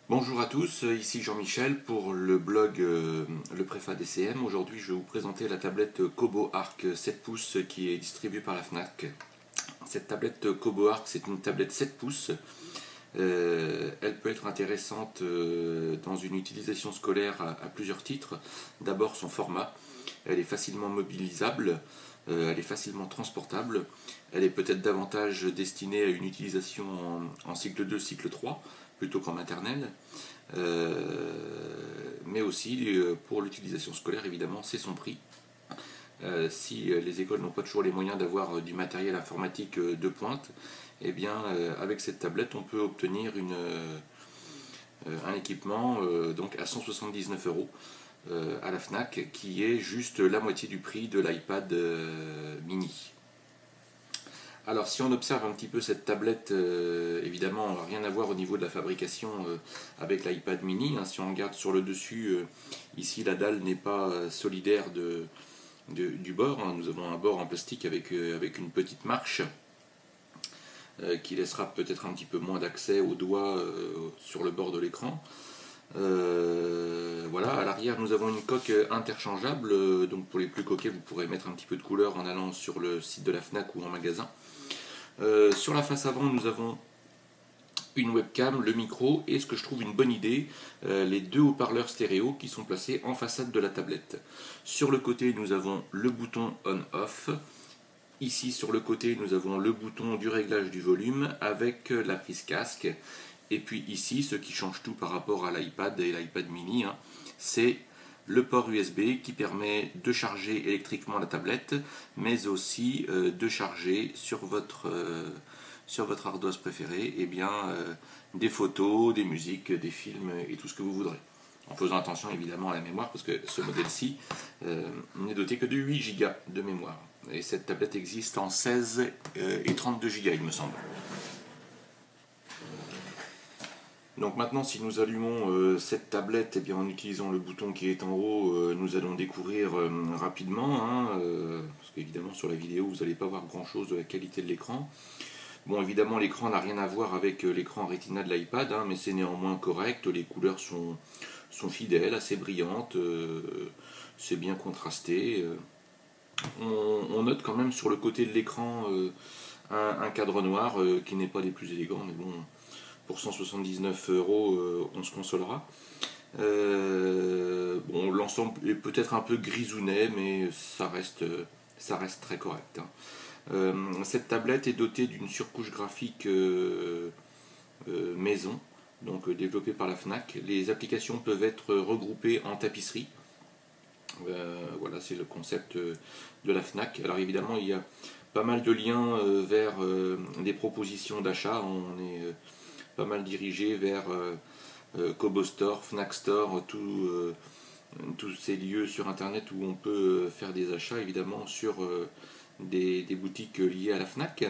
Bonjour à tous, ici Jean-Michel pour le blog Le Préfa DCM. Aujourd'hui je vais vous présenter la tablette Kobo Arc 7 pouces qui est distribuée par la Fnac. Cette tablette Kobo Arc, c'est une tablette 7 pouces. Elle peut être intéressante dans une utilisation scolaire à plusieurs titres. D'abord son format, elle est facilement mobilisable, elle est facilement transportable, elle est peut-être davantage destinée à une utilisation en cycle 2, cycle 3 plutôt qu'en maternelle, mais aussi pour l'utilisation scolaire évidemment c'est son prix. Si les écoles n'ont pas toujours les moyens d'avoir du matériel informatique de pointe, eh bien avec cette tablette on peut obtenir un équipement donc à 179 € à la Fnac, qui est juste la moitié du prix de l'iPad mini. Alors si on observe un petit peu cette tablette, évidemment rien à voir au niveau de la fabrication avec l'iPad mini. Si on regarde sur le dessus, ici la dalle n'est pas solidaire du bord. Nous avons un bord en plastique avec une petite marche qui laissera peut-être un petit peu moins d'accès aux doigts sur le bord de l'écran. Voilà, à l'arrière nous avons une coque interchangeable, donc pour les plus coquets vous pourrez mettre un petit peu de couleur en allant sur le site de la Fnac ou en magasin. Sur la face avant nous avons une webcam, le micro et ce que je trouve une bonne idée, les deux haut-parleurs stéréo qui sont placés en façade de la tablette. Sur le côté nous avons le bouton on-off. Ici sur le côté nous avons le bouton du réglage du volume avec la prise casque. Et puis ici, ce qui change tout par rapport à l'iPad et l'iPad mini, c'est le port USB qui permet de charger électriquement la tablette, mais aussi de charger sur votre ardoise préférée des photos, des musiques, des films et tout ce que vous voudrez. En faisant attention évidemment à la mémoire, parce que ce modèle-ci n'est doté que de 8 Go de mémoire. Et cette tablette existe en 16 et 32 Go il me semble. Donc maintenant, si nous allumons cette tablette, en utilisant le bouton qui est en haut, nous allons découvrir rapidement, parce qu'évidemment sur la vidéo vous n'allez pas voir grand chose de la qualité de l'écran. Bon, évidemment l'écran n'a rien à voir avec l'écran Retina de l'iPad, mais c'est néanmoins correct, les couleurs sont fidèles, assez brillantes, c'est bien contrasté. On note quand même sur le côté de l'écran un cadre noir qui n'est pas des plus élégants, mais bon, pour 179 €, on se consolera. Bon, l'ensemble est peut-être un peu grisounet, mais ça reste très correct. Cette tablette est dotée d'une surcouche graphique maison, donc développée par la Fnac. Les applications peuvent être regroupées en tapisserie. Voilà, c'est le concept de la Fnac. Alors évidemment, il y a pas mal de liens vers des propositions d'achat. On est pas mal dirigé vers Kobo Store, Fnac Store, tous ces lieux sur internet où on peut faire des achats évidemment sur des boutiques liées à la Fnac.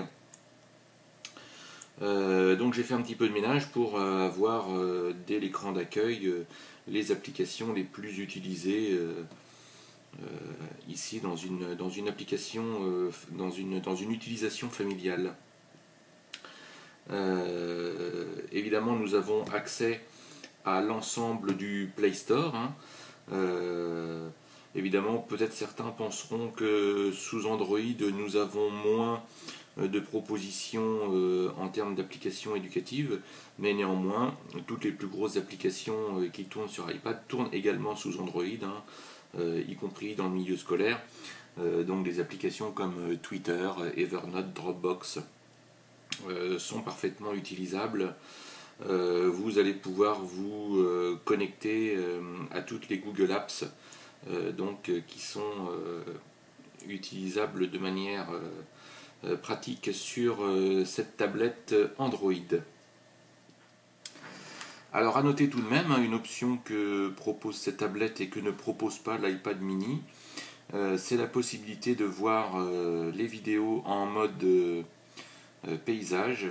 Donc j'ai fait un petit peu de ménage pour avoir dès l'écran d'accueil les applications les plus utilisées ici dans une application, dans une utilisation familiale. Évidemment nous avons accès à l'ensemble du Play Store. Évidemment peut-être certains penseront que sous Android nous avons moins de propositions en termes d'applications éducatives, mais néanmoins toutes les plus grosses applications qui tournent sur iPad tournent également sous Android, y compris dans le milieu scolaire, donc des applications comme Twitter, Evernote, Dropbox sont parfaitement utilisables. Vous allez pouvoir vous connecter à toutes les Google Apps qui sont utilisables de manière pratique sur cette tablette Android. Alors à noter tout de même une option que propose cette tablette et que ne propose pas l'iPad mini, c'est la possibilité de voir les vidéos en mode paysage.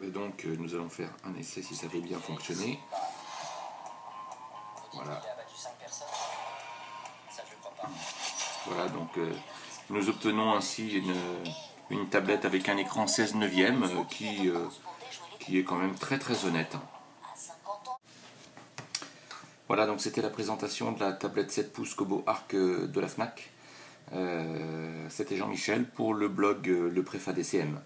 Et donc nous allons faire un essai si ça veut bien fonctionner. Voilà. Voilà, donc nous obtenons ainsi une tablette avec un écran 16/9 qui est quand même très très honnête. Voilà, donc c'était la présentation de la tablette 7 pouces Kobo Arc de la Fnac. C'était Jean-Michel pour le blog Le Préfa DCM.